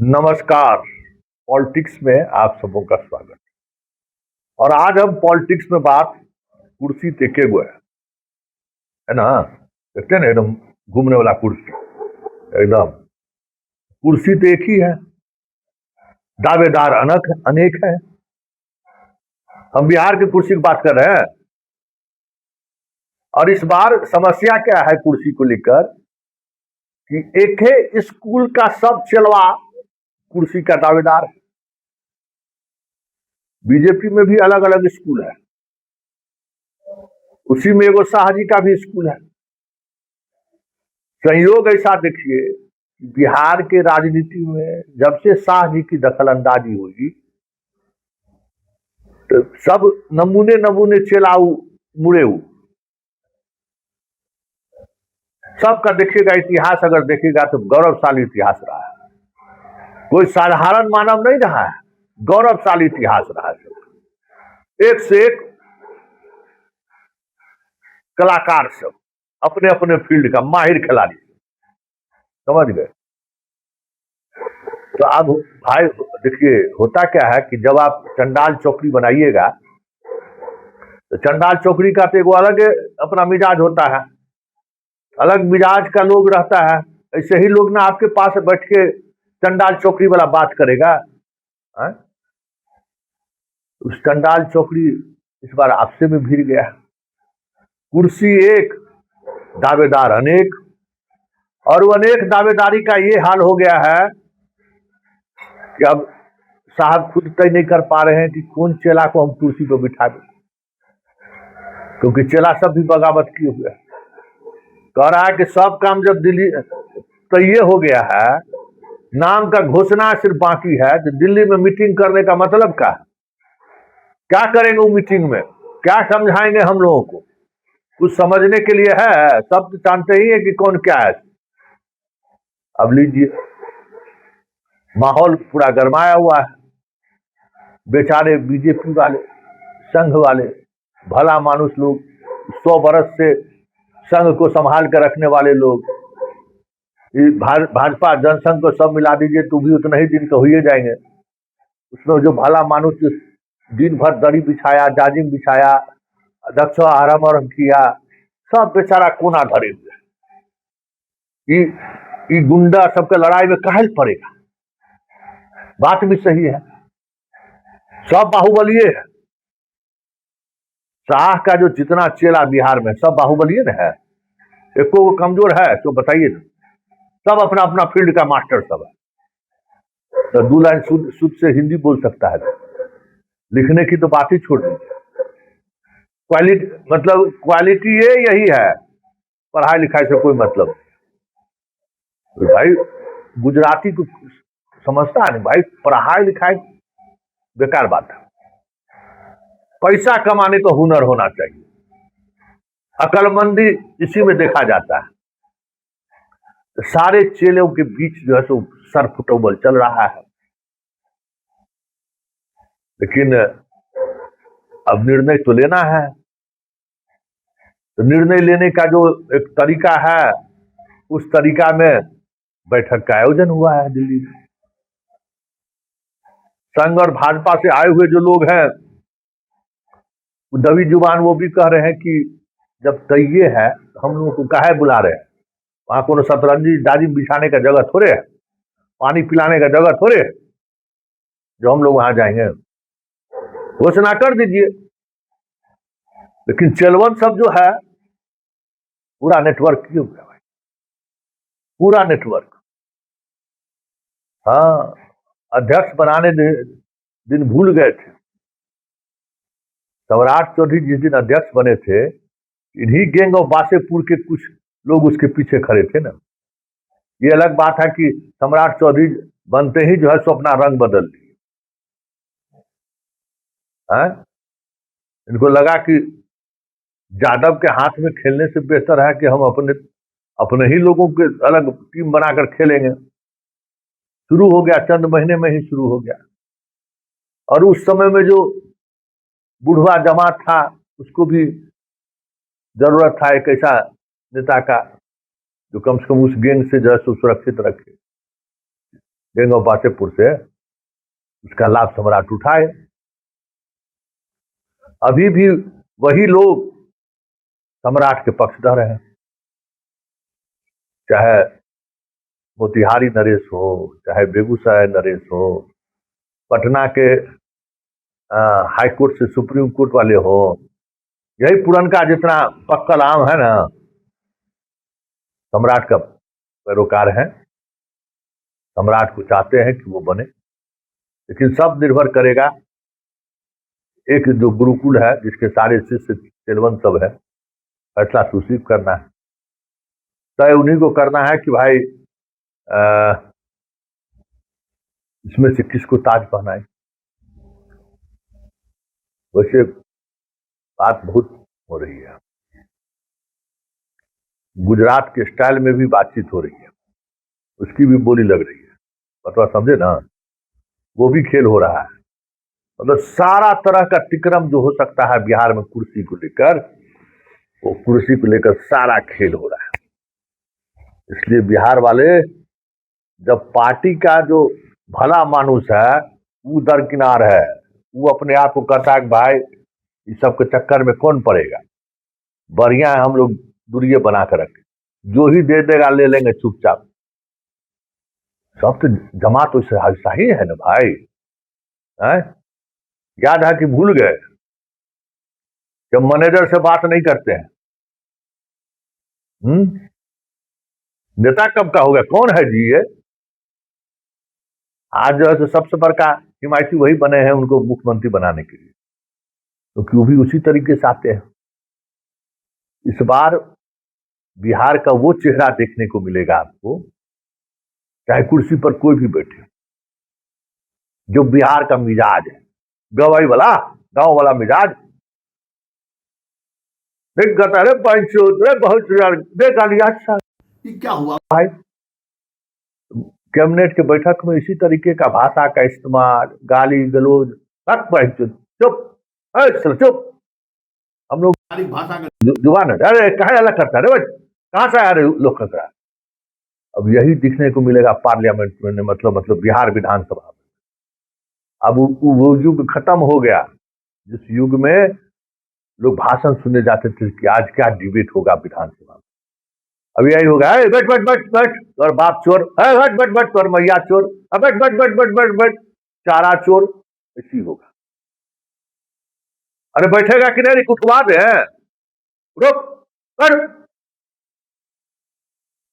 नमस्कार। पॉलिटिक्स में आप सबों का स्वागत। और आज हम पॉलिटिक्स में बात कुर्सी टेके हुए है ना। देखते हैं ना, एकदम घूमने वाला कुर्सी, एकदम कुर्सी तो एक ही है, दावेदार अनेक है। हम बिहार की कुर्सी की बात कर रहे हैं। और इस बार समस्या क्या है कुर्सी को लेकर कि एक ही स्कूल का सब चलवा कुर्सी का दावेदार है। बीजेपी में भी अलग अलग स्कूल है, उसी में एगो शाह जी का भी स्कूल है। संयोग ऐसा देखिए, बिहार के राजनीति में जब से शाह जी की दखल अंदाजी हुई तो सब नमूने नमूने चेलाऊ मुड़ेऊ सबका देखिएगा इतिहास, अगर देखिएगा तो गौरवशाली इतिहास रहा है। कोई साधारण मानव नहीं रहा है, गौरवशाली इतिहास रहा है। एक से एक कलाकार सब अपने अपने फील्ड का माहिर खिलाड़ी, समझ गए। तो अब भाई देखिए, होता क्या है कि जब आप चंडाल चौकड़ी बनाइएगा तो चंडाल चौकड़ी का तो एक अलग अपना मिजाज होता है, अलग मिजाज का लोग रहता है। ऐसे ही लोग ना आपके पास बैठ के चंडाल चौकड़ी वाला बात करेगा। उस चंडाल चौकड़ी इस बार आपसे में भिड़ गया। कुर्सी एक, दावेदार अनेक। और वो अनेक दावेदारी का ये हाल हो गया है कि अब साहब खुद तय नहीं कर पा रहे हैं कि कौन चेला को हम कुर्सी पर बिठा दें, क्योंकि चेला सब भी बगावत किए हुए। कह रहा है कि सब काम जब दिल्ली तय हो गया है, नाम का घोषणा सिर्फ बाकी है, तो दिल्ली में मीटिंग करने का मतलब क्या करेंगे वो मीटिंग में, क्या समझाएंगे हम लोगों को? कुछ समझने के लिए है? सब तो जानते ही है कि कौन क्या है। अब लीजिए, माहौल पूरा गरमाया हुआ है। बेचारे बीजेपी वाले, संघ वाले, भला मानुस लोग, 100 बरस से संघ को संभाल कर रखने वाले लोग, भाजपा जनसंघ को सब मिला दीजिए तो भी उतना ही दिन तो हो ही जाएंगे। उसमें जो भला मानुस दिन भर दरी बिछाया, जाजिम बिछाया, अध्यक्ष आराम किया, सब बेचारा कोना धरे हुए। ये गुंडा सबके लड़ाई में काहे पड़ेगा? बात भी सही है, सब बाहुबलिये है। शाह का जो जितना चेला बिहार में सब बाहुबलिये न है, एको कमजोर है तो बताइए ना। सब अपना अपना फील्ड का मास्टर सब है। तो 2 लाइन शुद्ध से हिंदी बोल सकता है, लिखने की तो बात ही छोड़ दीजिए। क्वालिटी मतलब क्वालिटी यही है, पढ़ाई लिखाई से कोई मतलब नहीं। तो भाई गुजराती को समझता नहीं भाई, पढ़ाई लिखाई बेकार बात है। पैसा कमाने का हुनर होना चाहिए, अकलमंदी इसी में देखा जाता है। तो सारे चेलों के बीच जो है सो सर फुटबॉल चल रहा है। लेकिन अब निर्णय तो लेना है, तो निर्णय लेने का जो एक तरीका है, उस तरीका में बैठक का आयोजन हुआ है दिल्ली में। संघ और भाजपा से आए हुए जो लोग हैं, दबी जुबान वो भी कह रहे हैं कि जब तय है तो हम लोगों को काहे बुला रहे हैं? वहां को सतरंजी दाजिम बिछाने का जगह थोड़े है, पानी पिलाने का जगह थोड़े है जो हम लोग वहां जाएंगे। घोषणा कर दीजिए। लेकिन चेलवन सब जो है पूरा नेटवर्क क्यों है भाई, पूरा नेटवर्क। हाँ, अध्यक्ष बनाने दिन भूल गए थे। सम्राट चौधरी जिस दिन अध्यक्ष बने थे, इन्हीं गैंग ऑफ वासेपुर के कुछ लोग उसके पीछे खड़े थे ना। ये अलग बात है कि सम्राट चौधरी बनते ही जो है सो अपना रंग बदल दिए। इनको लगा कि यादव के हाथ में खेलने से बेहतर है कि हम अपने ही लोगों के अलग टीम बनाकर खेलेंगे। शुरू हो गया, चंद महीने में ही शुरू हो गया। और उस समय में जो बुढ़वा जमात था, उसको भी जरूरत था एक ऐसा नेता का जो कम से कम उस गैंग से जो है सुरक्षित रखे। गैंग ऑफ वासेपुर से उसका लाभ सम्राट उठाए। अभी भी वही लोग सम्राट के पक्षधर हैं, चाहे मोतिहारी नरेश हो, चाहे बेगूसराय नरेश हो, पटना के हाई कोर्ट से सुप्रीम कोर्ट वाले हो, यही पुरनका जितना पक्कल आम है ना, सम्राट का पैरोकार है, सम्राट को चाहते हैं कि वो बने। लेकिन सब निर्भर करेगा, एक जो गुरुकुल है जिसके सारे शिष्य चेलवन सब है, फैसला उसी को करना है, तय उन्हीं को करना है कि भाई इसमें से किसको ताज पहनाए। वैसे बात बहुत हो रही है, गुजरात के स्टाइल में भी बातचीत हो रही है, उसकी भी बोली लग रही है, बतवा समझे ना, वो भी खेल हो रहा है। मतलब सारा तरह का तिक्रम जो हो सकता है बिहार में कुर्सी को लेकर, वो कुर्सी को लेकर सारा खेल हो रहा है। इसलिए बिहार वाले, जब पार्टी का जो भला मानुस है वो दरकिनार है, वो अपने आप को कहता है कि भाई इस सब के चक्कर में कौन पड़ेगा, बढ़िया है हम लोग दूरिये बना कर रखें, जो ही दे देगा ले लेंगे चुपचाप। सब तो जमा तो ऐसा ही है ना भाई, है? याद है कि भूल गए जब मैनेजर से बात नहीं करते हैं? नेता कब का हो गया, कौन है जी ये? आज जो है तो सबसे बड़का हिमायती वही बने हैं उनको मुख्यमंत्री बनाने के लिए, क्योंकि वो भी उसी तरीके से आते हैं। इस बार बिहार का वो चेहरा देखने को मिलेगा आपको, चाहे कुर्सी पर कोई भी बैठे, जो बिहार का मिजाज है, गवाई वाला गांव वाला मिजाज। देख कहता है बहुत देखा लिया, अच्छा क्या हुआ भाई? कैबिनेट के बैठक में इसी तरीके का भाषा का इस्तेमाल, गाली गलौज, चुप चुप, हम लोग भाषा का जुबान है, अरे कहा अलग करता है, कहां से आ रहे लोग कर रहा है। अब यही दिखने को मिलेगा पार्लियामेंट में, मतलब बिहार विधानसभा में। अब वो युग खत्म हो गया जिस युग में लोग भाषण सुनने जाते थे कि आज क्या डिबेट होगा विधानसभा में। अब यही होगा, बैठ बैठ बैठ बैठ और बाप चोर, बैठ बैठ बैठ और मैया चोर, बैठ बैठ बैठ बैठ बैठ बैठ चारा चोर, ऐसी होगा। अरे बैठेगा कि नहीं, कुटवा दे, रुक कर।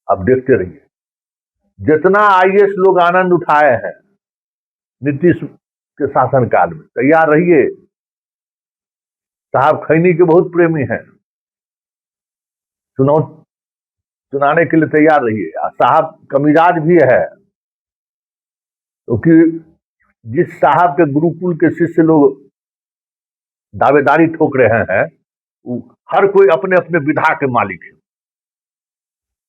अब देखते रहिए, जितना आईएएस लोग आनंद उठाए हैं नीतीश के शासनकाल में, तैयार रहिए, साहब खैनी के बहुत प्रेमी हैं, चुनाव चुनाने के लिए तैयार रहिए। साहब का मिजाज भी है, क्योंकि जिस साहब के गुरुकुल के शिष्य लोग दावेदारी ठोक रहे हैं, हर कोई अपने अपने विधा के मालिक है।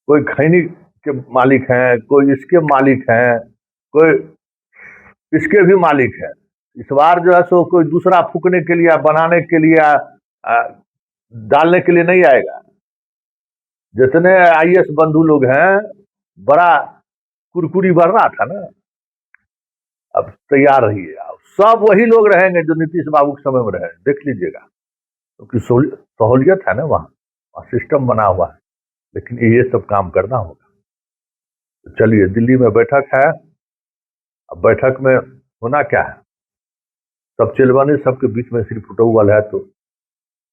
कोई खैनी के मालिक हैं, कोई इसके मालिक हैं, कोई इसके भी मालिक है। इस बार जो है सो कोई दूसरा फूकने के लिए, बनाने के लिए, डालने के लिए नहीं आएगा। जितने आईएएस बंधु लोग हैं, बड़ा कुरकुरी बढ़ रहा था ना, अब तैयार रहिए, सब वही लोग रहेंगे जो नीतीश बाबू के समय में रहे, देख लीजिएगा, क्योंकि सहूलियत है ना, वहां सिस्टम बना हुआ है। लेकिन ये सब काम करना होगा। तो चलिए, दिल्ली में बैठक है, अब बैठक में होना क्या है, सब चिलवाने सबके बीच में सिर्फ फुटबॉल है। तो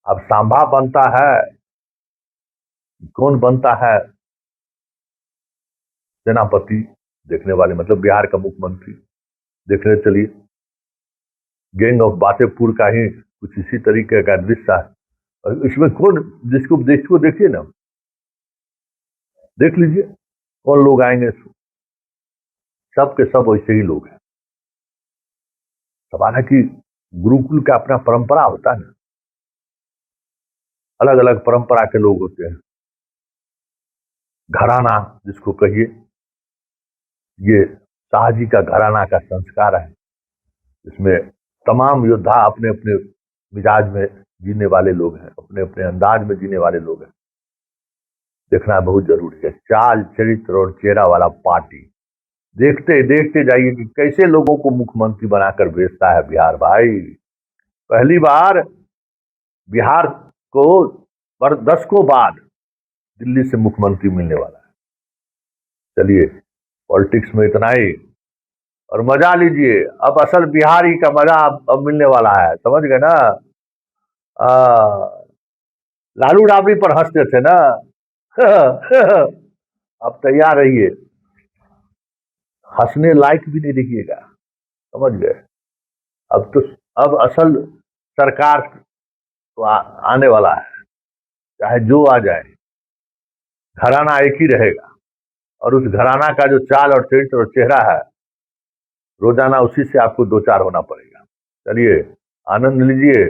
अब सांभा बनता है, कौन बनता है सेनापति देखने वाले, मतलब बिहार का मुख्यमंत्री देखने चलिए। गैंग ऑफ वासेपुर का ही कुछ इसी तरीके का दृश्य है, और इसमें कौन, जिसको देखिए ना, देख लीजिए कौन लोग आएंगे, सब के सब वैसे ही लोग हैं। सवाल है कि गुरुकुल का अपना परंपरा होता है ना, अलग अलग परंपरा के लोग होते हैं। घराना जिसको कहिए, ये शाहजी का घराना का संस्कार है, इसमें तमाम योद्धा अपने अपने मिजाज में जीने वाले लोग हैं, अपने अपने अंदाज में जीने वाले लोग हैं। देखना बहुत जरूरी है। चाल चरित्र और चेहरा वाला पार्टी देखते देखते जाइए कि कैसे लोगों को मुख्यमंत्री बनाकर भेजता है बिहार भाई। पहली बार बिहार को 10 बाद दिल्ली से मुख्यमंत्री मिलने वाला है। चलिए, पॉलिटिक्स में इतना ही, और मजा लीजिए। अब असल बिहारी का मजा अब मिलने वाला है, समझ गए ना। लालू राबड़ी पर हंसते थे ना। अब तैयार रहिए, हंसने लायक भी नहीं रहिएगा, समझ गए। अब तो अब असल सरकार तो आने वाला है, चाहे जो आ जाए, घराना एक ही रहेगा। और उस घराना का जो चाल और चरित्र और चेहरा है, रोजाना उसी से आपको दो चार होना पड़ेगा। चलिए, आनंद लीजिए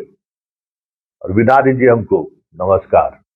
और विदा दीजिए हमको। नमस्कार।